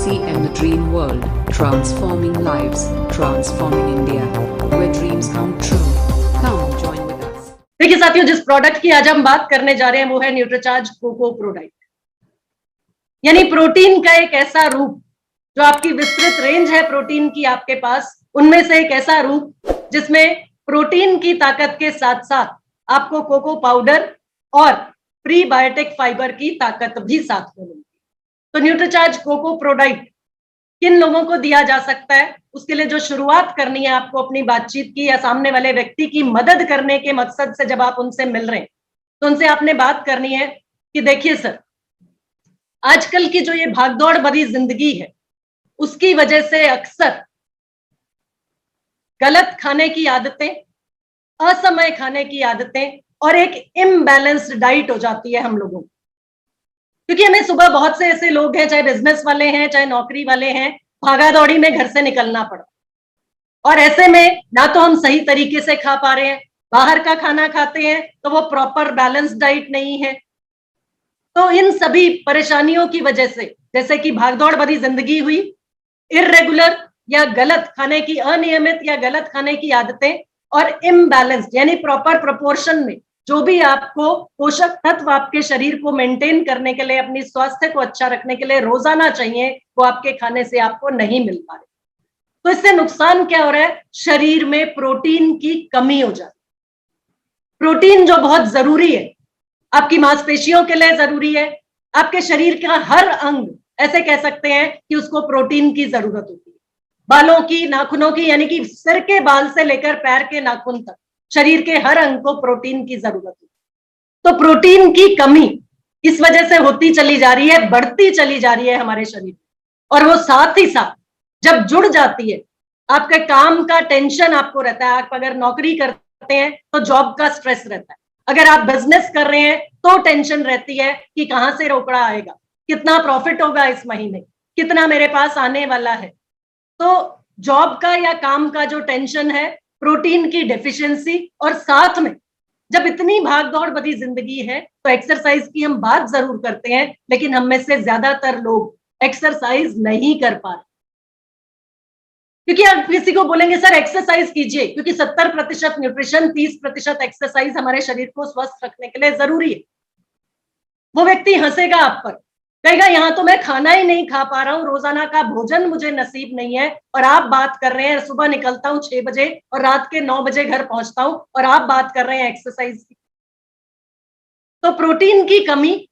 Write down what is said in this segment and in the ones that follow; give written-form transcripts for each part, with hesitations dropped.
TCM The Dream World, transforming lives, transforming India, where dreams come true. Come join with us. देखिए साथियों, जिस product की आज हम बात करने जा रहे हैं वो है न्यूट्रीचार्ज कोको प्रोडक्ट, यानी प्रोटीन का एक ऐसा रूप जो आपकी विस्तृत रेंज है प्रोटीन की आपके पास, उनमें से एक ऐसा रूप जिसमें प्रोटीन की ताकत के साथ साथ आपको कोको पाउडर और प्रीबायोटिक फाइबर की ताकत भी साथ में मिलेगी। तो न्यूट्रीचार्ज कोको प्रोडक्ट किन लोगों को दिया जा सकता है, उसके लिए जो शुरुआत करनी है आपको अपनी बातचीत की या सामने वाले व्यक्ति की मदद करने के मकसद से जब आप उनसे मिल रहे हैं तो उनसे आपने बात करनी है कि देखिए सर, आजकल की जो ये भागदौड़ भरी जिंदगी है उसकी वजह से अक्सर गलत खाने की आदतें, असमय खाने की आदतें और एक इम्बैलेंस्ड डाइट हो जाती है हम लोगों को। क्योंकि हमें सुबह बहुत से ऐसे लोग हैं, चाहे बिजनेस वाले हैं चाहे नौकरी वाले हैं, भागा दौड़ी में घर से निकलना पड़ा और ऐसे में ना तो हम सही तरीके से खा पा रहे हैं, बाहर का खाना खाते हैं तो वो प्रॉपर बैलेंस डाइट नहीं है। तो इन सभी परेशानियों की वजह से, जैसे कि भागदौड़ भरी जिंदगी हुई, इर्रेगुलर या गलत खाने की, अनियमित या गलत खाने की आदतें और इम्बैलेंस्ड यानी प्रॉपर प्रोपोर्शन में जो भी आपको पोषक तत्व आपके शरीर को मेंटेन करने के लिए, अपनी स्वास्थ्य को अच्छा रखने के लिए रोजाना चाहिए, वो आपके खाने से आपको नहीं मिल पा रहे। तो इससे नुकसान क्या हो रहा है? शरीर में प्रोटीन की कमी हो जाती है। प्रोटीन जो बहुत जरूरी है, आपकी मांसपेशियों के लिए जरूरी है, आपके शरीर का हर अंग, ऐसे कह सकते हैं कि उसको प्रोटीन की जरूरत होती है। बालों की, नाखूनों की, यानी कि सिर के बाल से लेकर पैर के नाखून तक शरीर के हर अंग को प्रोटीन की जरूरत होती है। तो प्रोटीन की कमी इस वजह से होती चली जा रही है, बढ़ती चली जा रही है हमारे शरीर में, और वो साथ ही साथ जब जुड़ जाती है, आपके काम का टेंशन आपको रहता है। आप अगर नौकरी करते हैं तो जॉब का स्ट्रेस रहता है, अगर आप बिजनेस कर रहे हैं तो टेंशन रहती है कि कहां से रोकड़ा आएगा, कितना प्रॉफिट होगा इस महीने, कितना मेरे पास आने वाला है। तो जॉब का या काम का जो टेंशन है, प्रोटीन की डेफिशिएंसी, और साथ में जब इतनी भागदौड़ भरी जिंदगी है तो एक्सरसाइज की हम बात जरूर करते हैं, लेकिन हम में से ज्यादातर लोग एक्सरसाइज नहीं कर पा रहे। क्योंकि आप किसी को बोलेंगे सर एक्सरसाइज कीजिए, क्योंकि 70% न्यूट्रिशन, 30% एक्सरसाइज हमारे शरीर को स्वस्थ रखने के लिए जरूरी है। वो व्यक्ति हंसेगा आप पर, कहेगा यहाँ तो मैं खाना ही नहीं खा पा रहा हूँ, रोजाना का भोजन मुझे नसीब नहीं है, और आप बात कर रहे हैं सुबह निकलता हूँ 6 बजे और रात के 9 बजे घर पहुंचता हूँ, और आप बात कर रहे हैं एक्सरसाइज की। तो प्रोटीन की कमी,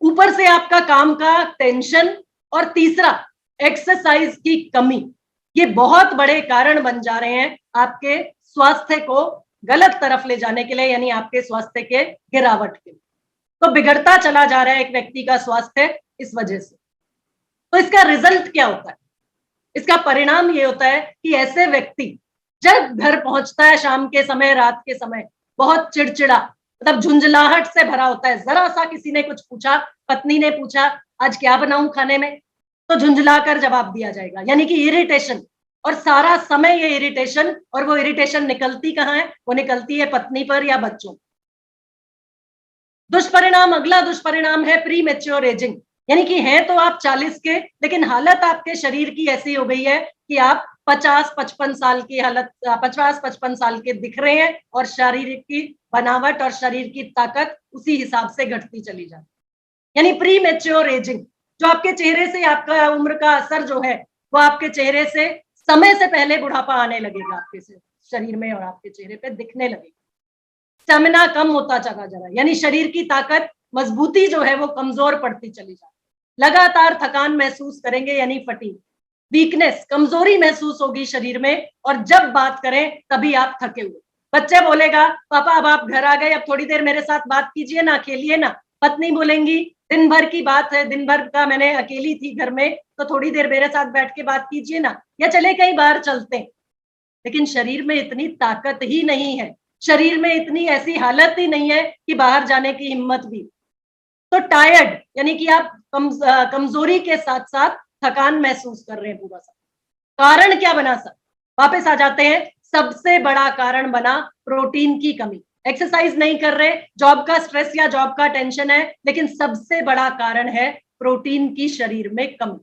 ऊपर से आपका काम का टेंशन, और तीसरा एक्सरसाइज की कमी, ये बहुत बड़े कारण बन जा रहे हैं आपके स्वास्थ्य को गलत तरफ ले जाने के लिए, यानी आपके स्वास्थ्य के गिरावट के लिए। तो बिगड़ता चला जा रहा है एक व्यक्ति का स्वास्थ्य इस वजह से। तो इसका रिजल्ट क्या होता है? इसका परिणाम ये होता है कि ऐसे व्यक्ति जब घर पहुंचता है शाम के समय, रात के समय, बहुत चिड़चिड़ा, मतलब झुंझलाहट से भरा होता है। जरा सा किसी ने कुछ पूछा, पत्नी ने पूछा आज क्या बनाऊं खाने में, तो झुंझलाकर जवाब दिया जाएगा, यानी कि इरिटेशन। और सारा समय ये इरिटेशन, और वो इरिटेशन निकलती कहाँ है? वो निकलती है पत्नी पर या बच्चों। दुष्परिणाम, अगला दुष्परिणाम है प्री मैच्योर एजिंग, यानी कि हैं तो आप 40 के, लेकिन हालत आपके शरीर की ऐसी हो गई है कि आप 50-55 साल की हालत, 50-55 साल के दिख रहे हैं, और शरीर की बनावट और शरीर की ताकत उसी हिसाब से घटती चली जाती है। यानी प्री मैच्योर एजिंग, जो आपके चेहरे से, आपका उम्र का असर जो है वो आपके चेहरे से समय से पहले बुढ़ापा आने लगेगा, आपके शरीर में और आपके चेहरे पे दिखने लगेगा। स्टेमिना कम होता चला जा रहा है, यानी शरीर की ताकत, मजबूती जो है वो कमजोर पड़ती चली जा रही है। लगातार थकान महसूस करेंगे, यानी फटीग, वीकनेस, कमजोरी महसूस होगी शरीर में, और जब बात करें तभी आप थके हुए। बच्चे बोलेगा पापा अब आप घर आ गए, अब थोड़ी देर मेरे साथ बात कीजिए ना, खेलिए ना। पत्नी बोलेंगी दिन भर की बात है, दिन भर का मैंने अकेली थी घर में, तो थोड़ी देर मेरे साथ बैठ के बात कीजिए ना, या चले कहीं बाहर चलते हैं। लेकिन शरीर में इतनी ताकत ही नहीं है, शरीर में इतनी ऐसी हालत ही नहीं है कि बाहर जाने की हिम्मत भी। तो टायर्ड, यानी कि आप कमजोरी के साथ साथ थकान महसूस कर रहे हैं पूरा सा। कारण क्या बना सर? वापस आ जाते हैं, सबसे बड़ा कारण बना प्रोटीन की कमी। एक्सरसाइज नहीं कर रहे, जॉब का स्ट्रेस या जॉब का टेंशन है, लेकिन सबसे बड़ा कारण है प्रोटीन की शरीर में कमी।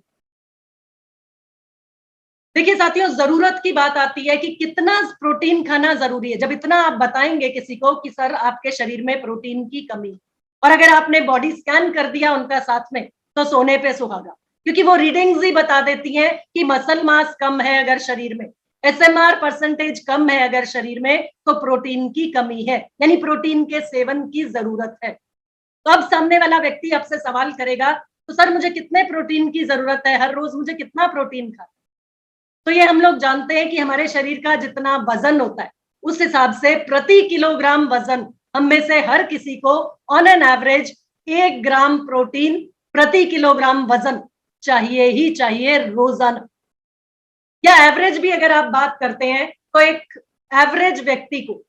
देखिए साथियों, जरूरत की बात आती है कि कितना प्रोटीन खाना जरूरी है। जब इतना आप बताएंगे किसी को कि सर आपके शरीर में प्रोटीन की कमी, और अगर आपने बॉडी स्कैन कर दिया उनका साथ में, तो सोने पे सुहागा, क्योंकि वो रीडिंग्स ही बता देती हैं कि मसल मास कम है अगर शरीर में, एसएमआर परसेंटेज कम है अगर शरीर में, तो प्रोटीन की कमी है, यानी प्रोटीन के सेवन की जरूरत है। तो अब सामने वाला व्यक्ति आपसे सवाल करेगा, तो सर मुझे कितने प्रोटीन की जरूरत है, हर रोज मुझे कितना प्रोटीन खाना? तो ये हम लोग जानते हैं कि हमारे शरीर का जितना वजन होता है, उस हिसाब से प्रति किलोग्राम वजन हम में से हर किसी को on an average 1 gram protein प्रति किलोग्राम वजन चाहिए ही चाहिए रोजाना। या एवरेज भी अगर आप बात करते हैं तो एक एवरेज व्यक्ति को,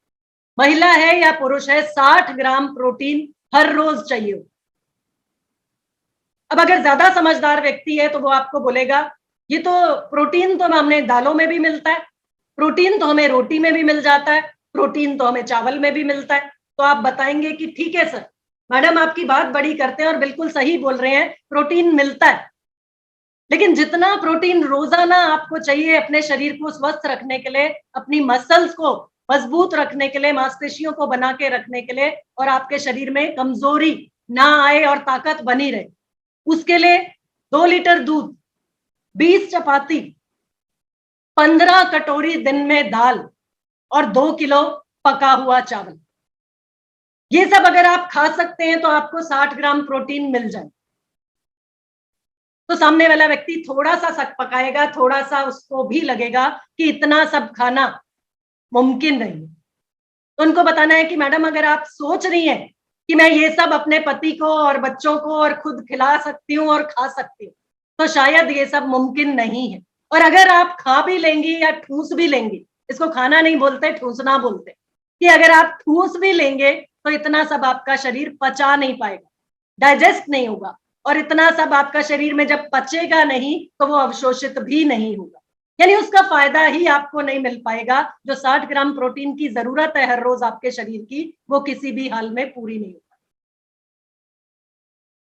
महिला है या पुरुष है, 60 ग्राम प्रोटीन हर रोज चाहिए। अब अगर ज्यादा समझदार व्यक्ति है तो वो आपको बोलेगा ये तो प्रोटीन तो हमें दालों में भी मिलता है, प्रोटीन तो हमें रोटी में भी मिल जाता है, प्रोटीन तो हमें चावल में भी मिलता है। तो आप बताएंगे कि ठीक है सर, मैडम आपकी बात बड़ी करते हैं और बिल्कुल सही बोल रहे हैं, प्रोटीन मिलता है, लेकिन जितना प्रोटीन रोजाना आपको चाहिए अपने शरीर को स्वस्थ रखने के लिए, अपनी मसल्स को मजबूत रखने के लिए, मांसपेशियों को बना के रखने के लिए, और आपके शरीर में कमजोरी ना आए और ताकत बनी रहे, उसके लिए 2 लीटर दूध, 20 चपाती, 15 कटोरी दिन में दाल और 2 किलो पका हुआ चावल, ये सब अगर आप खा सकते हैं तो आपको 60 ग्राम प्रोटीन मिल जाए। तो सामने वाला व्यक्ति थोड़ा सा शक पकाएगा, थोड़ा सा उसको भी लगेगा कि इतना सब खाना मुमकिन नहीं है। तो उनको बताना है कि मैडम अगर आप सोच रही हैं कि मैं ये सब अपने पति को और बच्चों को और खुद खिला सकती हूँ और खा सकती हूँ, तो शायद ये सब मुमकिन नहीं है। और अगर आप खा भी लेंगी या ठूस भी लेंगी, इसको खाना नहीं बोलते, ठूसना बोलते, कि अगर आप ठूस भी लेंगे तो इतना सब आपका शरीर पचा नहीं पाएगा, डाइजेस्ट नहीं होगा, और इतना सब आपका शरीर में जब पचेगा नहीं तो वो अवशोषित भी नहीं होगा, यानी उसका फायदा ही आपको नहीं मिल पाएगा। जो 60 ग्राम प्रोटीन की जरूरत है हर रोज आपके शरीर की, वो किसी भी हाल में पूरी नहीं होगी।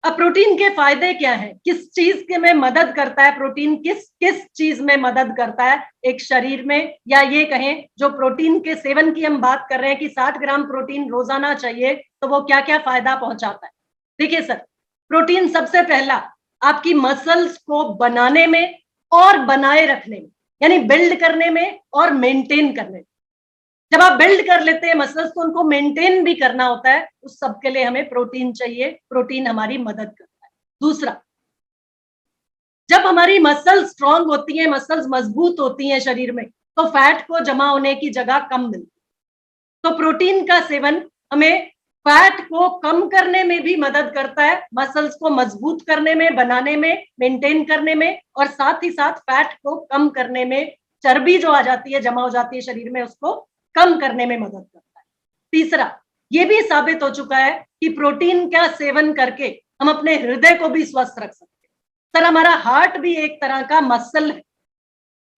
अब प्रोटीन के फायदे क्या हैं, किस चीज के में मदद करता है प्रोटीन, किस किस चीज में मदद करता है एक शरीर में, या ये कहें जो प्रोटीन के सेवन की हम बात कर रहे हैं कि 60 ग्राम प्रोटीन रोजाना चाहिए, तो वो क्या क्या फायदा पहुंचाता है। देखिए सर, प्रोटीन सबसे पहला आपकी मसल्स को बनाने में और बनाए रखने में, यानी बिल्ड करने में और मेंटेन करने में। जब आप बिल्ड कर लेते हैं मसल्स तो उनको मेंटेन भी करना होता है, उस सब के लिए हमें प्रोटीन चाहिए, प्रोटीन हमारी मदद करता है। दूसरा, जब हमारी मसल्स स्ट्रांग होती हैं, मसल्स मजबूत होती हैं शरीर में, तो फैट को जमा होने की जगह कम मिलती है। तो प्रोटीन का सेवन हमें फैट को कम करने में भी मदद करता है, मसल्स को मजबूत करने में, बनाने में, मेंटेन करने में, और साथ ही साथ फैट को कम करने में, चर्बी जो आ जाती है, जमा हो जाती है शरीर में, उसको कम करने में मदद करता है। तीसरा, ये भी साबित हो चुका है कि प्रोटीन का सेवन करके हम अपने हृदय को भी स्वस्थ रख सकते हैं। सर हमारा हार्ट भी एक तरह का मसल है,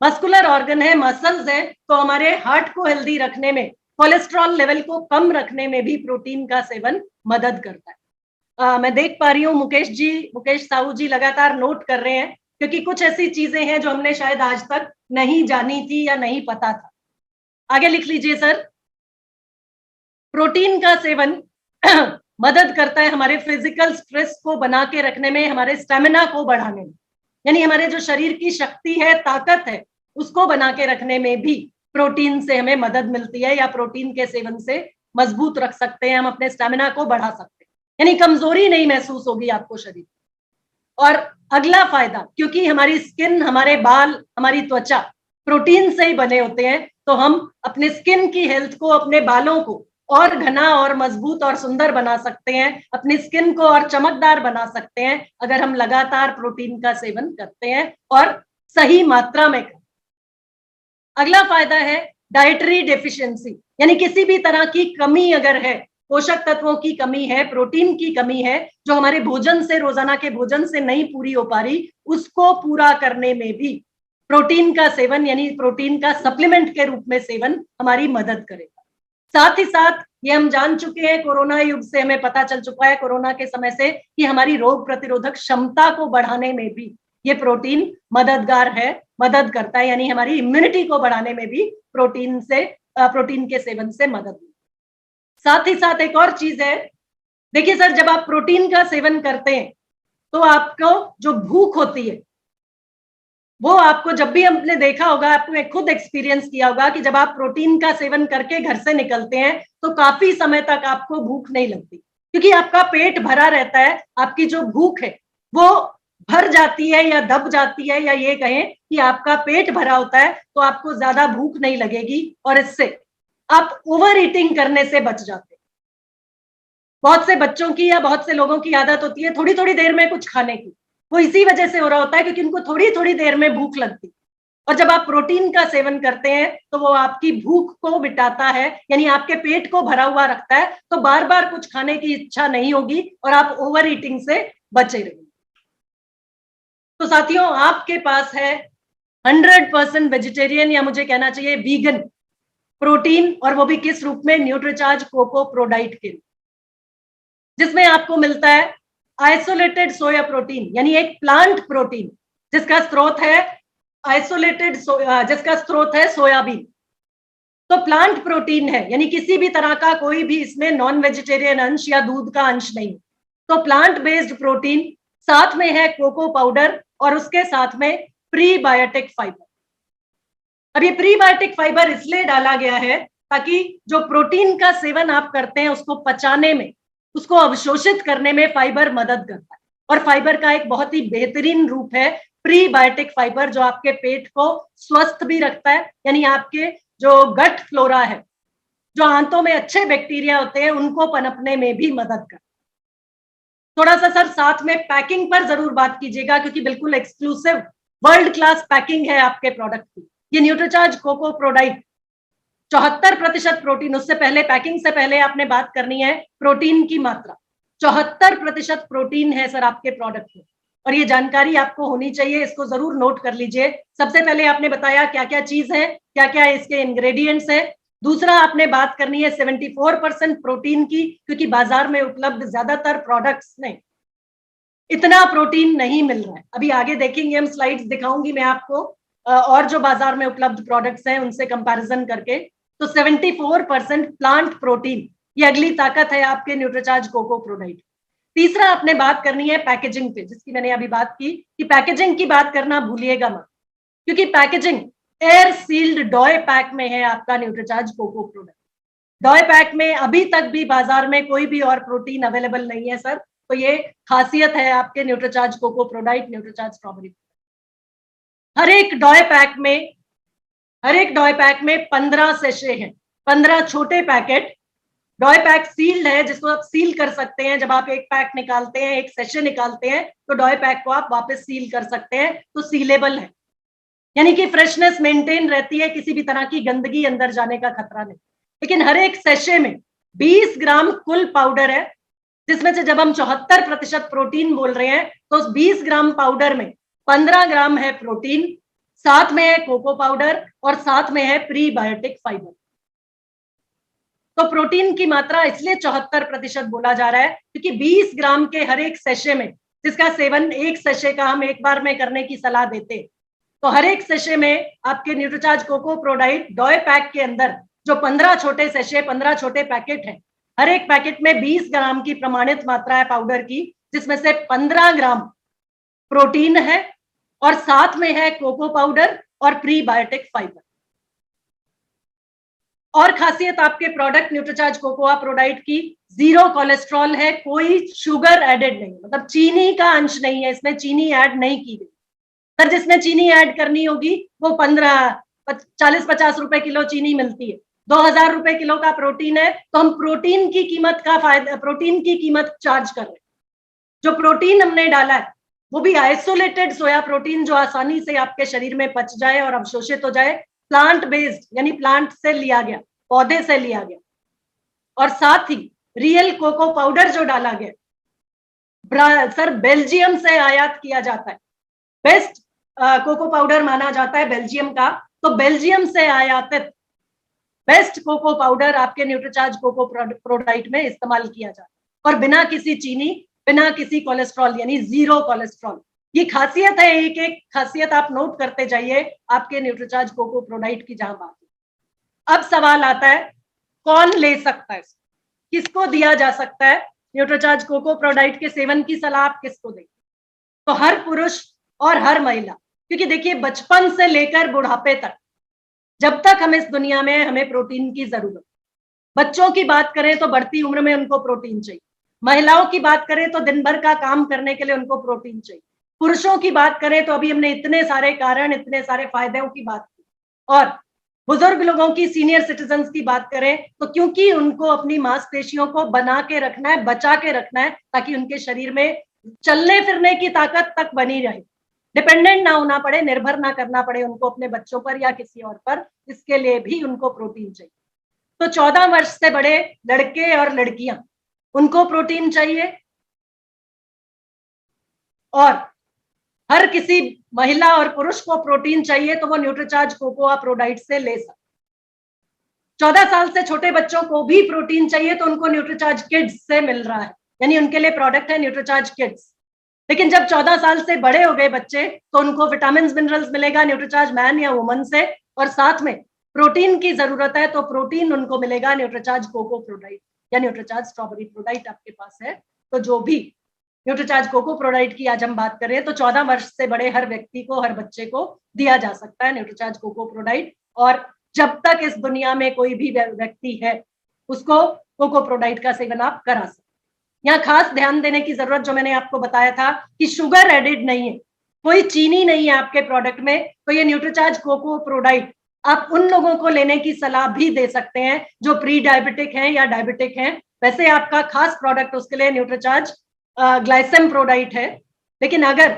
मस्कुलर ऑर्गन है, मसल्स है, तो हमारे हार्ट को हेल्दी रखने में, कोलेस्ट्रॉल लेवल को कम रखने में भी प्रोटीन का सेवन मदद करता है। मैं देख पा रही हूँ मुकेश साहू जी लगातार नोट कर रहे हैं, क्योंकि कुछ ऐसी चीजें हैं जो हमने शायद आज तक नहीं जानी थी या नहीं पता था। आगे लिख लीजिए सर, प्रोटीन का सेवन मदद करता है हमारे फिजिकल स्ट्रेस को बना के रखने में, हमारे स्टेमिना को बढ़ाने में, यानी हमारे जो शरीर की शक्ति है, ताकत है, उसको बना के रखने में भी प्रोटीन से हमें मदद मिलती है, या प्रोटीन के सेवन से मजबूत रख सकते हैं, हम अपने स्टेमिना को बढ़ा सकते हैं, यानी कमजोरी नहीं महसूस होगी आपको शरीर। और अगला फायदा, क्योंकि हमारी स्किन, हमारे बाल, हमारी त्वचा प्रोटीन से ही बने होते हैं, तो हम अपने स्किन की हेल्थ को, अपने बालों को और घना और मजबूत और सुंदर बना सकते हैं, अपनी स्किन को और चमकदार बना सकते हैं, अगर हम लगातार प्रोटीन का सेवन करते हैं और सही मात्रा में करते हैं। अगला फायदा है डाइटरी डेफिशिएंसी, यानी किसी भी तरह की कमी अगर है, पोषक तत्वों की कमी है, प्रोटीन की कमी है, जो हमारे भोजन से, रोजाना के भोजन से नहीं पूरी हो पा रही, उसको पूरा करने में भी प्रोटीन का सेवन, यानी प्रोटीन का सप्लीमेंट के रूप में सेवन हमारी मदद करेगा। साथ ही साथ ये हम जान चुके हैं, कोरोना युग से हमें पता चल चुका है, कोरोना के समय से, कि हमारी रोग प्रतिरोधक क्षमता को बढ़ाने में भी ये प्रोटीन मददगार है, मदद करता है, यानी हमारी इम्यूनिटी को बढ़ाने में भी प्रोटीन के सेवन से मदद मिलती है। साथ ही साथ एक और चीज है, देखिए सर, जब आप प्रोटीन का सेवन करते हैं तो आपको जो भूख होती है वो आपको, जब भी हमने देखा होगा, आपने खुद एक्सपीरियंस किया होगा कि जब आप प्रोटीन का सेवन करके घर से निकलते हैं तो काफी समय तक आपको भूख नहीं लगती, क्योंकि आपका पेट भरा रहता है। आपकी जो भूख है वो भर जाती है या दब जाती है, या ये कहें कि आपका पेट भरा होता है, तो आपको ज्यादा भूख नहीं लगेगी और इससे आप ओवर ईटिंग करने से बच जाते हैं। बहुत से बच्चों की या बहुत से लोगों की आदत होती है थोड़ी थोड़ी देर में कुछ खाने की, वो इसी वजह से हो रहा होता है क्योंकि उनको थोड़ी थोड़ी देर में भूख लगती। और जब आप प्रोटीन का सेवन करते हैं तो वो आपकी भूख को मिटाता है, यानी आपके पेट को भरा हुआ रखता है, तो बार बार कुछ खाने की इच्छा नहीं होगी और आप ओवर ईटिंग से बचे रहेंगे। तो साथियों, आपके पास है 100% वेजिटेरियन, या मुझे कहना चाहिए वीगन प्रोटीन, और वो भी किस रूप में? न्यूट्रीचार्ज कोको प्रो डाइट के, जिसमें आपको मिलता है आइसोलेटेड सोया प्रोटीन, यानी एक प्लांट प्रोटीन जिसका स्रोत है जिसका स्रोत है सोयाबीन। तो प्लांट प्रोटीन है, यानी किसी भी तरह का कोई भी इसमें नॉन वेजिटेरियन अंश या दूध का अंश नहीं। तो प्लांट बेस्ड प्रोटीन, साथ में है कोको पाउडर, और उसके साथ में प्रीबायोटिक फाइबर। अब ये प्रीबायोटिक फाइबर इसलिए डाला गया है ताकि जो प्रोटीन का सेवन आप करते हैं उसको पचाने में, उसको अवशोषित करने में फाइबर मदद करता है। और फाइबर का एक बहुत ही बेहतरीन रूप है प्रीबायोटिक फाइबर, जो आपके पेट को स्वस्थ भी रखता है, यानी आपके जो गट फ्लोरा है, जो आंतों में अच्छे बैक्टीरिया होते हैं, उनको पनपने में भी मदद करता है। थोड़ा सा सर साथ में पैकिंग पर जरूर बात कीजिएगा, क्योंकि बिल्कुल एक्सक्लूसिव वर्ल्ड क्लास पैकिंग है आपके प्रोडक्ट की। ये Nutricharge cocoa pro diet 74% protein, उससे पहले पैकिंग से पहले आपने बात करनी है प्रोटीन की मात्रा। 74% प्रोटीन है सर आपके प्रोडक्ट में, और ये जानकारी आपको होनी चाहिए, इसको जरूर नोट कर लीजिए। सबसे पहले आपने बताया क्या क्या चीज है, क्या क्या इसके इंग्रेडिएंट्स हैं। दूसरा, आपने बात करनी है 74% प्रोटीन की, क्योंकि बाजार में उपलब्ध ज्यादातर प्रोडक्ट्स में इतना प्रोटीन नहीं मिल रहा है। अभी आगे देखेंगे, हम स्लाइड्स दिखाऊंगी मैं आपको, और जो बाजार में उपलब्ध प्रोडक्ट्स हैं उनसे कंपैरिजन करके। तो 74% प्लांट प्रोटीन, ये अगली ताकत है आपके न्यूट्रीचार्ज कोको प्रो डाइट। तीसरा, आपने बात करनी है पैकेजिंग पे, जिसकी मैंने अभी बात की कि पैकेजिंग की बात करना भूलिएगा मत, क्योंकि packaging air sealed doy pack में है आपका Nutricharge cocoa pro diet. Doy pack में अभी तक भी बाजार में कोई भी और प्रोटीन अवेलेबल नहीं है सर, तो ये खासियत है आपके Nutricharge cocoa pro diet, Nutricharge strawberry. हर एक डॉय पैक में 15 सेशे हैं, 15 छोटे पैकेट। डॉय पैक सील्ड है, जिसको आप सील कर सकते हैं। जब आप एक पैक निकालते हैं, एक सेशे निकालते हैं, तो डॉय पैक को आप वापस सील कर सकते हैं, तो सीलेबल है, यानी कि फ्रेशनेस मेंटेन रहती है, किसी भी तरह की गंदगी अंदर जाने का खतरा नहीं। लेकिन हर एक सेशे में 20 ग्राम कुल पाउडर है, जिसमें से जब हम 74% प्रोटीन बोल रहे हैं तो उस 20 ग्राम पाउडर में 15 ग्राम है प्रोटीन, साथ में है कोको पाउडर, और साथ में है प्रीबायोटिक फाइबर। तो प्रोटीन की मात्रा इसलिए 74% बोला जा रहा है क्योंकि 20 ग्राम के हर एक सेशे में, जिसका सेवन एक सेशे का हम एक बार में करने की सलाह देते, तो हर एक सेशे में आपके Nutricharge cocoa pro diet doy pack के अंदर जो 15 छोटे सेशे, 15 छोटे पैकेट हैं, हर एक पैकेट में 20 ग्राम की प्रमाणित मात्रा है पाउडर की, जिसमें से 15 ग्राम प्रोटीन है और साथ में है कोको पाउडर और प्रीबायोटिक फाइबर। और खासियत आपके product Nutricharge cocoa pro diet की, 0 कोलेस्ट्रॉल है, कोई शुगर एडेड नहीं, मतलब चीनी का अंश नहीं है इसमें, चीनी ऐड नहीं की गई। सर जिसने चीनी ऐड करनी होगी वो 40-50 रुपए किलो चीनी मिलती है, 2000 रुपए किलो का प्रोटीन है, तो हम प्रोटीन की कीमत चार्ज कर रहे हैं। जो प्रोटीन हमने डाला है वो भी आइसोलेटेड सोया प्रोटीन, जो आसानी से आपके शरीर में पच जाए और अवशोषित हो जाए, प्लांट बेस्ड, यानी प्लांट से लिया गया, पौधे से लिया गया, और साथ ही रियल कोको पाउडर जो डाला गया सर बेल्जियम से आयात किया जाता है। बेस्ट कोको पाउडर माना जाता है बेल्जियम का, तो बेल्जियम से आयातित बेस्ट कोको पाउडर आपके न्यूट्रीचार्ज कोको प्रो डाइट में इस्तेमाल किया जाता है, और बिना किसी चीनी, बिना किसी कोलेस्ट्रॉल, यानी 0 कोलेस्ट्रॉल। ये खासियत है, एक एक खासियत आप नोट करते जाइए आपके न्यूट्रीचार्ज कोको प्रोडाइट की जहां बात है। अब सवाल आता है कौन ले सकता है, किसको दिया जा सकता है न्यूट्रीचार्ज कोको प्रोडाइट के सेवन की सलाह आप किसको देंगे? तो हर पुरुष और हर महिला, क्योंकि देखिए बचपन से लेकर बुढ़ापे तक जब तक हम इस दुनिया में, हमें प्रोटीन की जरूरत। बच्चों की बात करें तो बढ़ती उम्र में उनको प्रोटीन चाहिए, महिलाओं की बात करें तो दिन भर का काम करने के लिए उनको प्रोटीन चाहिए, पुरुषों की बात करें तो अभी हमने इतने सारे कारण, इतने सारे फायदों की बात की, और बुजुर्ग लोगों की, सीनियर सिटीजन्स की बात करें तो क्योंकि उनको अपनी मांसपेशियों को बना के रखना है, बचा के रखना है, ताकि उनके शरीर में चलने फिरने की ताकत तक बनी रहे, डिपेंडेंट ना होना पड़े, निर्भर ना करना पड़े उनको अपने बच्चों पर या किसी और पर, इसके लिए भी उनको प्रोटीन चाहिए। तो 14 वर्ष से बड़े लड़के और लड़कियां, उनको प्रोटीन चाहिए, और हर किसी महिला और पुरुष को प्रोटीन चाहिए तो वो न्यूट्रीचार्ज कोकोआ प्रोडाइट से ले सकते। 14 साल से छोटे बच्चों को भी प्रोटीन चाहिए तो उनको न्यूट्रीचार्ज किड्स से मिल रहा है, यानी उनके लिए प्रोडक्ट है न्यूट्रीचार्ज किड्स। लेकिन जब 14 साल से बड़े हो गए बच्चे तो उनको विटामिन मिनरल्स मिलेगा न्यूट्रीचार्ज मैन या वुमन से, और साथ में प्रोटीन की जरूरत है तो प्रोटीन उनको मिलेगा न्यूट्रीचार्ज कोको प्रोडाइट या न्यूट्रीचार्ज स्ट्रॉबेरी प्रोडाइट आपके पास है। तो जो भी न्यूट्रीचार्ज कोको प्रोडाइट की आज हम बात करें तो 14 वर्ष से बड़े हर व्यक्ति को, हर बच्चे को दिया जा सकता है न्यूट्रीचार्ज कोको प्रोडाइट, और जब तक इस दुनिया में कोई भी व्यक्ति है उसको कोको प्रोडाइट का सेवन आप करा सकते। यहाँ खास ध्यान देने की जरूरत, जो मैंने आपको बताया था कि शुगर एडिड नहीं है, कोई चीनी नहीं है आपके प्रोडक्ट में, तो ये न्यूट्रीचार्ज कोको प्रोडाइट आप उन लोगों को लेने की सलाह भी दे सकते हैं जो प्री डायबिटिक हैं या डायबिटिक हैं। वैसे आपका खास प्रोडक्ट उसके लिए न्यूट्रीचार्ज ग्लाइसेम प्रोडाइट है, लेकिन अगर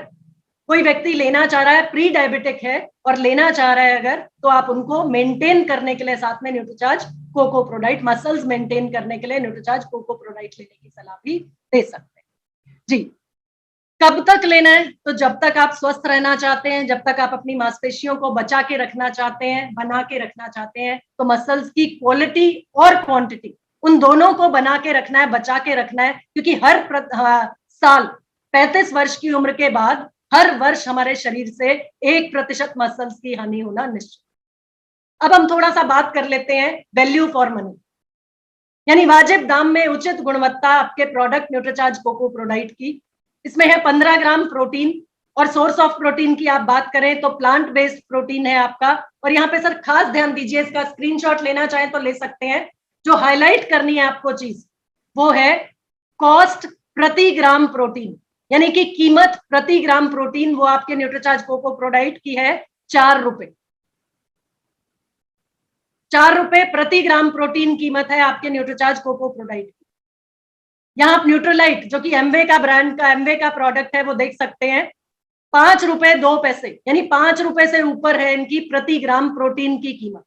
कोई व्यक्ति लेना चाह रहा है, प्री डायबिटिक है और लेना चाह रहा है अगर, तो आप उनको मेंटेन करने के लिए साथ में Nutricharge cocoa prodiet, muscles maintain करने के लिए न्यूट्रीचार्ज कोको प्रोडाइट लेने की सलाह भी दे सकते हैं जी। कब तक लेना है? तो जब तक आप स्वस्थ रहना चाहते हैं, जब तक आप अपनी मांसपेशियों को बचा के रखना चाहते हैं, बना के रखना चाहते हैं, तो मसल्स की क्वालिटी और क्वांटिटी, उन दोनों को बना के रखना है, बचा के रखना है, क्योंकि हर साल 35 वर्ष की उम्र के बाद हर वर्ष हमारे शरीर से 1% मसल्स की हानि होना निश्चित। अब हम थोड़ा सा बात कर लेते हैं वैल्यू फॉर मनी, यानी वाजिब दाम में उचित गुणवत्ता आपके प्रोडक्ट न्यूट्रीचार्ज कोको प्रोडाइट की। इसमें है 15 ग्राम प्रोटीन, और सोर्स ऑफ प्रोटीन की आप बात करें तो प्लांट बेस्ड प्रोटीन है आपका। और यहाँ पे सर खास ध्यान दीजिए, इसका स्क्रीनशॉट लेना चाहें तो ले सकते हैं। जो हाईलाइट करनी है आपको चीज वो है कॉस्ट प्रति ग्राम प्रोटीन, यानी कि कीमत प्रति ग्राम प्रोटीन, वो आपके न्यूट्रीचार्ज कोको प्रोडाइट की है 4 रुपए। 4 रुपए प्रति ग्राम प्रोटीन कीमत है आपके न्यूट्रीचार्ज कोको प्रोडाइट की। यहाँ आप न्यूट्रोलाइट, जो कि एमवे का ब्रांड का, एमवे का प्रोडक्ट है, वो देख सकते हैं 5 रुपए 2 पैसे, यानी 5 रुपए से ऊपर है इनकी प्रति ग्राम प्रोटीन की कीमत।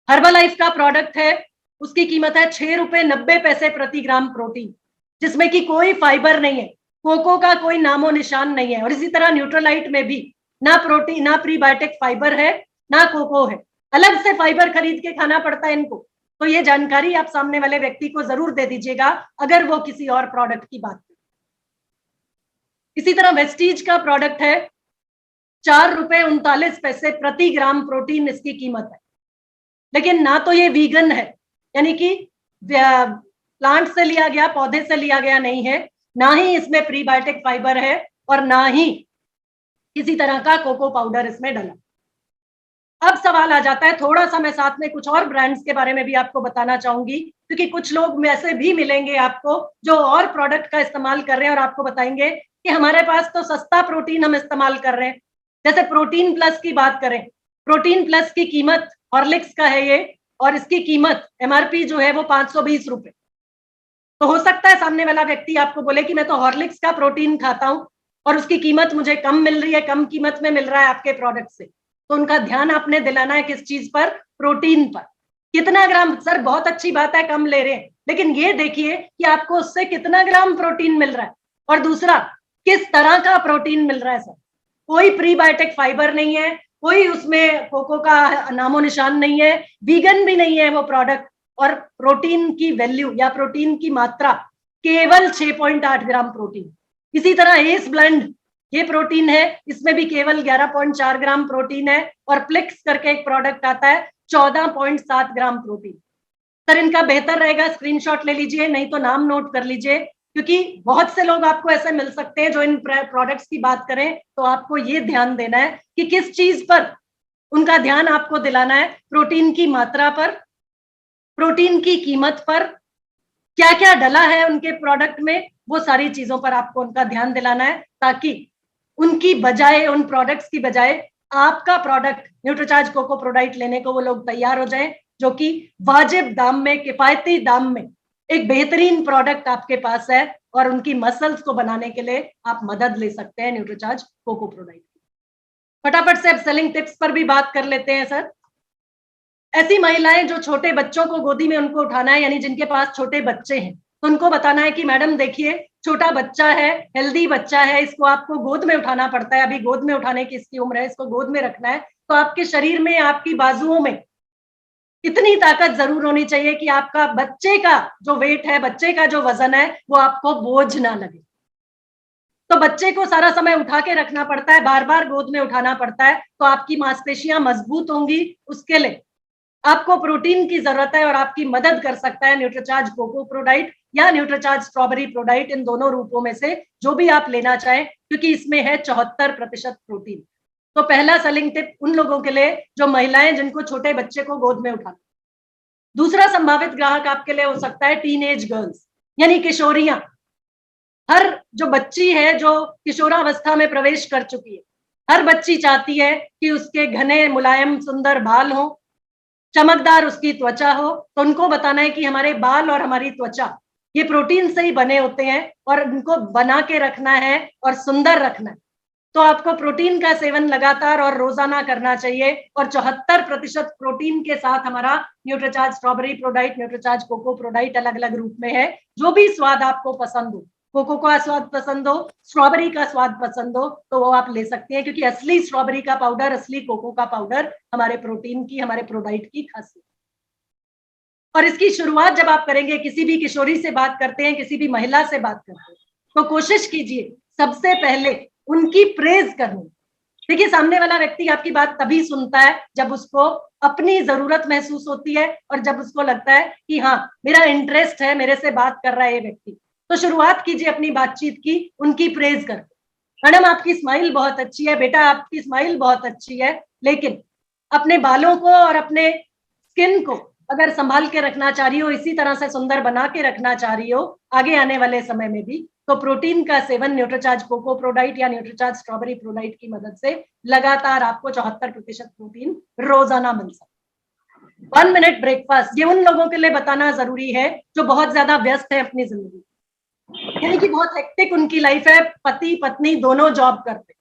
हर्बलाइफ का प्रोडक्ट है, उसकी कीमत है 6 रुपए 90 पैसे प्रति ग्राम प्रोटीन, जिसमें कि कोई फाइबर नहीं है, कोको का कोई नामो निशान नहीं है। और इसी तरह न्यूट्रोलाइट में भी ना प्रोटीन, ना प्रीबायोटिक फाइबर है, ना कोको है, अलग से फाइबर खरीद के खाना पड़ता है इनको। तो ये जानकारी आप सामने वाले व्यक्ति को जरूर दे दीजिएगा अगर वो किसी और प्रोडक्ट की बात करे। इसी तरह वेस्टीज का प्रोडक्ट है 4 रुपए 39 पैसे प्रति ग्राम प्रोटीन इसकी कीमत है, लेकिन ना तो ये वीगन है, यानी कि प्लांट से लिया गया, पौधे से लिया गया नहीं है, ना ही इसमें प्रीबायोटिक फाइबर है, और ना ही किसी तरह का कोको पाउडर इसमें डला। अब सवाल आ जाता है, थोड़ा सा मैं साथ में कुछ और ब्रांड्स के बारे में भी आपको बताना चाहूंगी, क्योंकि कुछ लोग ऐसे भी मिलेंगे आपको जो और प्रोडक्ट का इस्तेमाल कर रहे हैं और आपको बताएंगे कि हमारे पास तो सस्ता प्रोटीन हम इस्तेमाल कर रहे हैं। जैसे प्रोटीन प्लस की बात करें, प्रोटीन प्लस की कीमत हॉर्लिक्स का है ये, और इसकी कीमत एमआरपी जो है वो 520 रुपए। तो हो सकता है सामने वाला व्यक्ति आपको बोले कि मैं तो हॉर्लिक्स का प्रोटीन खाता हूं और उसकी कीमत मुझे कम मिल रही है, कम कीमत में मिल रहा है आपके प्रोडक्ट से। तो उनका ध्यान आपने दिलाना है किस चीज पर? प्रोटीन पर। कितना ग्राम? सर बहुत अच्छी बात है कम ले रहे हैं, लेकिन ये देखिए कि आपको उससे कितना ग्राम प्रोटीन मिल रहा है, और दूसरा किस तरह का प्रोटीन मिल रहा है। सर कोई प्रीबायोटिक फाइबर नहीं है, कोई उसमें कोको का नामो निशान नहीं है, वीगन भी नहीं है वो प्रोडक्ट, और प्रोटीन की वैल्यू या प्रोटीन की मात्रा केवल 6.8 ग्राम प्रोटीन। इसी तरह एस ब्लेंड ये प्रोटीन है, इसमें भी केवल 11.4 ग्राम प्रोटीन है, और प्लेक्स करके एक प्रोडक्ट आता है 14.7 ग्राम प्रोटीन। सर इनका बेहतर रहेगा स्क्रीनशॉट ले लीजिए, नहीं तो नाम नोट कर लीजिए, क्योंकि बहुत से लोग आपको ऐसे मिल सकते हैं जो इन प्रोडक्ट्स की बात करें, तो आपको ये ध्यान देना है कि किस चीज पर उनका ध्यान आपको दिलाना है, प्रोटीन की मात्रा पर, प्रोटीन की कीमत पर, क्या क्या डला है उनके प्रोडक्ट में, वो सारी चीजों पर आपको उनका ध्यान दिलाना है, ताकि उनकी बजाय, उन प्रोडक्ट्स की बजाय आपका प्रोडक्ट न्यूट्रीचार्ज कोको प्रोडाइट लेने को वो लोग तैयार हो जाएं, जो कि वाजिब दाम में, किफायती दाम में एक बेहतरीन प्रोडक्ट आपके पास है, और उनकी मसल्स को बनाने के लिए आप मदद ले सकते हैं न्यूट्रीचार्ज कोको प्रोडाइट। फटाफट से अब सेलिंग टिप्स पर भी बात कर लेते हैं सर। ऐसी महिलाएं जो छोटे बच्चों को गोदी में उनको उठाना है, यानी जिनके पास छोटे बच्चे हैं, तो उनको बताना है कि मैडम देखिए, छोटा बच्चा है, हेल्दी बच्चा है, इसको आपको गोद में उठाना पड़ता है, अभी गोद में उठाने की इसकी उम्र है, इसको गोद में रखना है, तो आपके शरीर में, आपकी बाजुओं में इतनी ताकत जरूर होनी चाहिए कि आपका बच्चे का जो वेट है, बच्चे का जो वजन है, वो आपको बोझ ना लगे। तो बच्चे को सारा समय उठा के रखना पड़ता है, बार बार गोद में उठाना पड़ता है, तो आपकी मांसपेशियां मजबूत होंगी, उसके लिए आपको प्रोटीन की जरूरत है, और आपकी मदद कर सकता है न्यूट्रीचार्ज कोको प्रोडाइट या न्यूट्रीचार्ज स्ट्रॉबेरी प्रोडाइट, इन दोनों रूपों में से जो भी आप लेना चाहें, क्योंकि इसमें है 74% प्रोटीन। तो पहला सेलिंग टिप उन लोगों के लिए जो महिलाएं जिनको छोटे बच्चे को गोद में उठाना। दूसरा संभावित ग्राहक आपके लिए हो सकता है टीनेज गर्ल्स, यानी किशोरियां। हर जो बच्ची है जो किशोरावस्था में प्रवेश कर चुकी है, हर बच्ची चाहती है कि उसके घने मुलायम सुंदर बाल हो, चमकदार उसकी त्वचा हो। तो उनको बताना है कि हमारे बाल और हमारी त्वचा ये प्रोटीन से ही बने होते हैं, और इनको बना के रखना है और सुंदर रखना है। तो आपको प्रोटीन का सेवन लगातार और रोजाना करना चाहिए, और 74% प्रोटीन के साथ हमारा Nutricharge strawberry prodiet, Nutricharge cocoa prodiet अलग अलग रूप में है। जो भी स्वाद आपको पसंद हो, कोको का स्वाद पसंद हो, स्ट्रॉबेरी का स्वाद पसंद हो, तो वो आप ले सकते हैं, क्योंकि असली स्ट्रॉबेरी का पाउडर, असली कोको का पाउडर हमारे प्रोटीन की, हमारे प्रोडाइट की खासियत। और इसकी शुरुआत जब आप करेंगे, किसी भी किशोरी से बात करते हैं, किसी भी महिला से बात करते हैं, तो कोशिश कीजिए सबसे पहले उनकी प्रेज करनी। देखिए, सामने वाला व्यक्ति आपकी बात तभी सुनता है जब उसको अपनी जरूरत महसूस होती है, और जब उसको लगता है कि हाँ, मेरा इंटरेस्ट है, मेरे से बात कर रहा है ये व्यक्ति। तो शुरुआत कीजिए अपनी बातचीत की उनकी प्रेज करके। मैडम आपकी स्माइल बहुत अच्छी है, बेटा आपकी स्माइल बहुत अच्छी है, लेकिन अपने बालों को और अपने स्किन को अगर संभाल के रखना चाह रही हो, इसी तरह से सुंदर बना के रखना चाह रही हो आगे आने वाले समय में भी, तो प्रोटीन का सेवन न्यूट्रीचार्ज कोको प्रोडाइट या न्यूट्रीचार्ज स्ट्रॉबेरी प्रोडाइट की मदद से लगातार आपको 74% प्रोटीन रोजाना मिल सकता है। 1 मिनट ब्रेकफास्ट, ये उन लोगों के लिए बताना जरूरी है जो बहुत ज्यादा व्यस्त है अपनी जिंदगी, यानी कि बहुत हेक्टिक उनकी लाइफ है, पति पत्नी दोनों जॉब करते,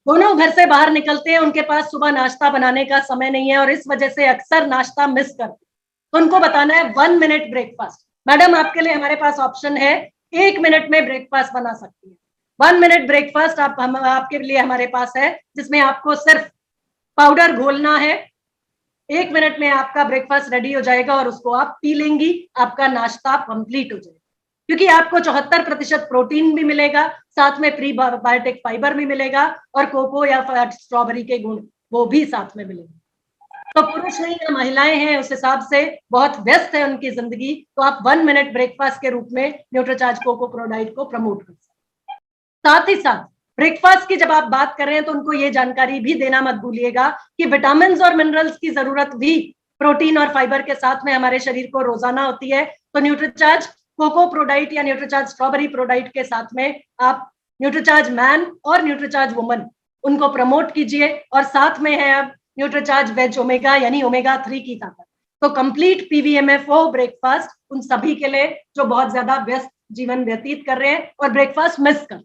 दोनों घर से बाहर निकलते हैं, उनके पास सुबह नाश्ता बनाने का समय नहीं है, और इस वजह से अक्सर नाश्ता मिस करते। तो उनको बताना है 1 मिनट ब्रेकफास्ट। मैडम आपके लिए हमारे पास ऑप्शन है, 1 मिनट में ब्रेकफास्ट बना सकती है। 1 मिनट ब्रेकफास्ट आपके लिए हमारे पास है, जिसमें आपको सिर्फ पाउडर घोलना है, 1 मिनट में आपका ब्रेकफास्ट रेडी हो जाएगा, और उसको आप पी लेंगी, आपका नाश्ता कंप्लीट हो जाएगा, क्योंकि आपको 74% प्रोटीन भी मिलेगा, साथ में प्री बायोटिक फाइबर भी मिलेगा, और कोको या स्ट्रॉबेरी के गुण वो भी साथ में मिलेंगे। तो पुरुष नहीं या महिलाएं हैं, उस हिसाब से बहुत व्यस्त है उनकी जिंदगी, तो आप 1 मिनट ब्रेकफास्ट के रूप में न्यूट्रीचार्ज कोको प्रोडाइट को प्रमोट कर सकते हैं। साथ ही साथ ब्रेकफास्ट की जब आप बात कर रहे हैं, तो उनको ये जानकारी भी देना मत भूलिएगा कि विटामिन और मिनरल्स की जरूरत भी प्रोटीन और फाइबर के साथ में हमारे शरीर को रोजाना होती है। तो न्यूट्रीचार्ज कोको प्रोडाइट या न्यूट्रीचार्ज स्ट्रॉबेरी प्रोडाइट के साथ में आप न्यूट्रीचार्ज मैन और न्यूट्रीचार्ज वुमन उनको प्रमोट कीजिए, और साथ में है अब न्यूट्रीचार्ज वेज ओमेगा, यानी ओमेगा 3 की ताकत। तो कंप्लीट पीवीएमएफओ ब्रेकफास्ट उन सभी के लिए जो बहुत ज्यादा व्यस्त जीवन व्यतीत कर रहे हैं और ब्रेकफास्ट मिस कर।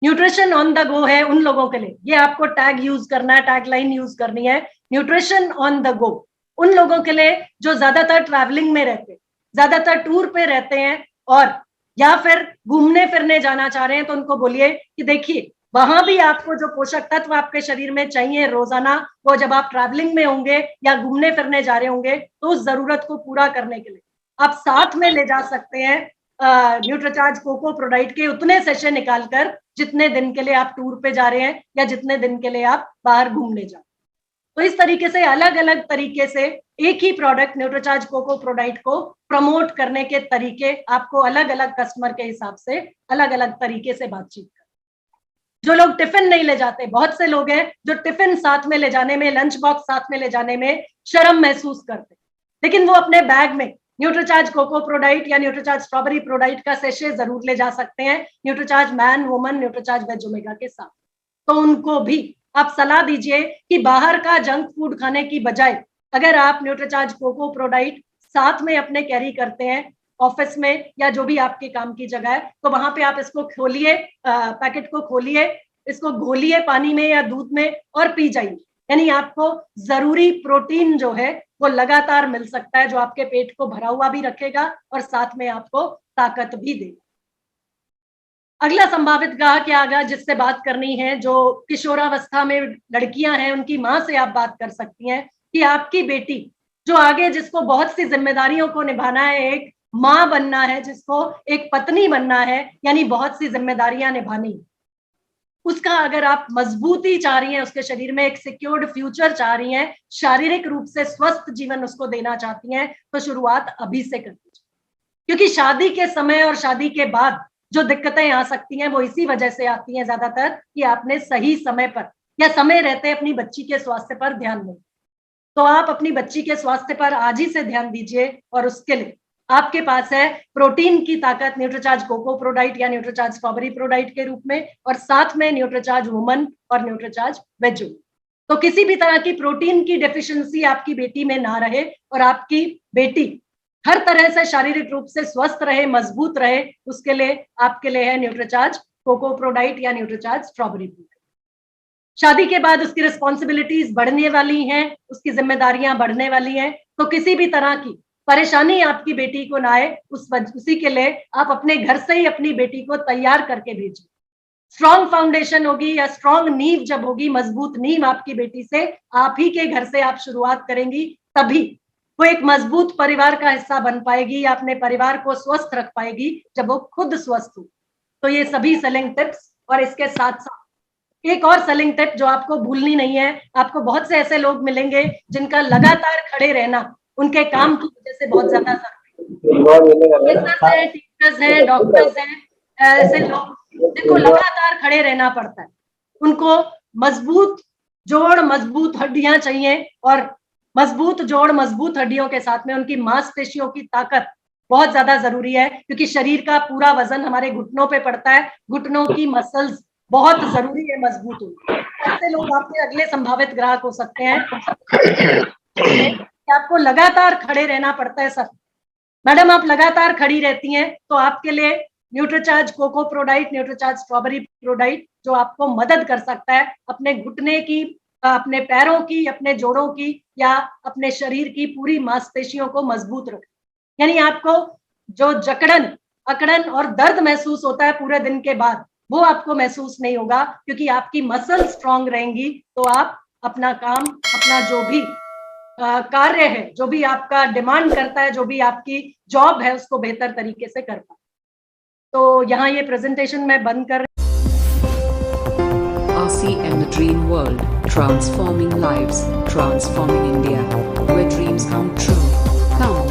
न्यूट्रिशन ऑन द गो है उन लोगों के लिए, ये आपको टैग यूज करना है, टैग लाइन यूज करनी है, न्यूट्रिशन ऑन द गो उन लोगों के लिए जो ज्यादातर ट्रैवलिंग में रहते हैं, ज्यादातर टूर पे रहते हैं, और या फिर घूमने फिरने जाना चाह रहे हैं। तो उनको बोलिए कि देखिए, वहां भी आपको जो पोषक तत्व आपके शरीर में चाहिए रोजाना, वो जब आप ट्रैवलिंग में होंगे या घूमने फिरने जा रहे होंगे, तो उस जरूरत को पूरा करने के लिए आप साथ में ले जा सकते हैं न्यूट्रीचार्ज कोको प्रोडाइट के उतने सेशन निकालकर जितने दिन के लिए आप टूर पे जा रहे हैं या जितने दिन के लिए आप बाहर घूमने जा रहे हैं। तो इस तरीके से अलग अलग तरीके से एक ही प्रोडक्ट न्यूट्रीचार्ज कोको प्रोडाइट को प्रमोट करने के तरीके आपको अलग अलग कस्टमर के हिसाब से अलग अलग तरीके से बातचीत कर। जो लोग टिफिन नहीं ले जाते, बहुत से लोग हैं जो टिफिन साथ में ले जाने में, लंच बॉक्स साथ में ले जाने में शर्म महसूस करते, लेकिन वो अपने बैग में न्यूट्रीचार्ज कोको प्रोडाइट या न्यूट्रीचार्ज स्ट्रॉबेरी प्रोडाइट का सेशे जरूर ले जा सकते हैं, Nutricharge man woman Nutricharge veg omega के साथ। तो उनको भी आप सलाह दीजिए कि बाहर का जंक फूड खाने की बजाय अगर आप न्यूट्रीचार्ज कोको प्रोडाइट साथ में अपने कैरी करते हैं ऑफिस में या जो भी आपके काम की जगह है, तो वहां पे आप इसको खोलिए, पैकेट को खोलिए, इसको घोलिए पानी में या दूध में और पी जाइए। यानी आपको जरूरी प्रोटीन जो है वो लगातार मिल सकता है, जो आपके पेट को भरा हुआ भी रखेगा और साथ में आपको ताकत भी देगा। अगला संभावित ग्राहक क्या आगा जिससे बात करनी है, जो किशोरावस्था में लड़कियां हैं, उनकी माँ से आप बात कर सकती हैं कि आपकी बेटी जो आगे जिसको बहुत सी जिम्मेदारियों को निभाना है, एक माँ बनना है, जिसको एक पत्नी बनना है, यानी बहुत सी जिम्मेदारियां निभानी, उसका अगर आप मजबूती चाह रही हैं, उसके शरीर में एक सिक्योर्ड फ्यूचर चाह रही हैं, शारीरिक रूप से स्वस्थ जीवन उसको देना चाहती हैं, तो शुरुआत अभी से कर दीजिए। क्योंकि शादी के समय और शादी के बाद जो दिक्कतें आ सकती हैं वो इसी वजह से आती हैं ज्यादातर कि आपने सही समय पर या समय रहते अपनी बच्ची के स्वास्थ्य पर ध्यान नहीं। तो आप अपनी बच्ची के स्वास्थ्य पर आज ही से ध्यान दीजिए और उसके लिए आपके पास है प्रोटीन की ताकत न्यूट्रीचार्ज कोको प्रोडाइट या न्यूट्रीचार्ज स्ट्रॉबेरी प्रोडाइट के रूप में, और साथ में न्यूट्रीचार्ज वुमन और न्यूट्रीचार्ज वेज। तो किसी भी तरह की प्रोटीन की डेफिशिएंसी आपकी बेटी में ना रहे और आपकी बेटी हर तरह से शारीरिक रूप से स्वस्थ रहे, मजबूत रहे, उसके लिए आपके लिए है न्यूट्रीचार्ज कोको प्रोडाइट या न्यूट्रीचार्ज स्ट्रॉबेरी प्रोडाइट। शादी के बाद उसकी रिस्पॉन्सिबिलिटीज बढ़ने वाली हैं, उसकी जिम्मेदारियां बढ़ने वाली हैं, तो किसी भी तरह की परेशानी आपकी बेटी को ना आए उसी के लिए आप अपने घर से ही अपनी बेटी को तैयार करके भेजिए। स्ट्रॉन्ग फाउंडेशन होगी या स्ट्रॉन्ग नींव जब होगी, मजबूत नींव आपकी बेटी से आप ही के घर से आप शुरुआत करेंगी, तभी वो एक मजबूत परिवार का हिस्सा बन पाएगी या अपने परिवार को स्वस्थ रख पाएगी जब वो खुद स्वस्थ हो। तो ये सभी सेलिंग टिप्स, और इसके साथ साथ एक और सेलिंग टिप जो आपको भूलनी नहीं है, आपको बहुत से ऐसे लोग मिलेंगे जिनका लगातार खड़े रहना उनके काम की वजह से बहुत ज्यादा जरूरी, टीचर्स हैं, डॉक्टर्स हैं, ऐसे लोग जिनको लगातार खड़े रहना पड़ता है, उनको मजबूत जोड़ मजबूत हड्डियां चाहिए, और मजबूत जोड़ मजबूत हड्डियों के साथ में उनकी मांसपेशियों की ताकत बहुत ज्यादा जरूरी है, क्योंकि शरीर का पूरा वजन हमारे घुटनों पे पड़ता है, घुटनों की मसल्स बहुत जरूरी है मजबूत होना। ऐसे लोग आपके अगले संभावित ग्राहक हो सकते हैं। आपको लगातार खड़े रहना पड़ता है सर, मैडम आप लगातार खड़ी रहती हैं, तो आपके लिए Nutricharge cocoa prodiet, Nutricharge strawberry prodiet जो आपको मदद कर सकता है अपने घुटने की, अपने पैरों की, अपने जोड़ों की या अपने शरीर की पूरी मांसपेशियों को मजबूत रखना। यानी आपको जो जकड़न, अकड़न और दर्द महसूस होता है पूरे दिन के बाद, वो आपको महसूस नहीं होगा, क्योंकि आपकी मसल स्ट्रांग रहेंगी, तो आप अपना काम, अपना जो भी कार्य है, जो भी आपका डिमांड करता है, जो भी आपकी जॉब है, उसको बेहतर तरीके से कर पाए। तो यहाँ ये प्रेजेंटेशन मैं बंद कर RCM The Dream World, transforming lives, transforming India, where dreams come true. Come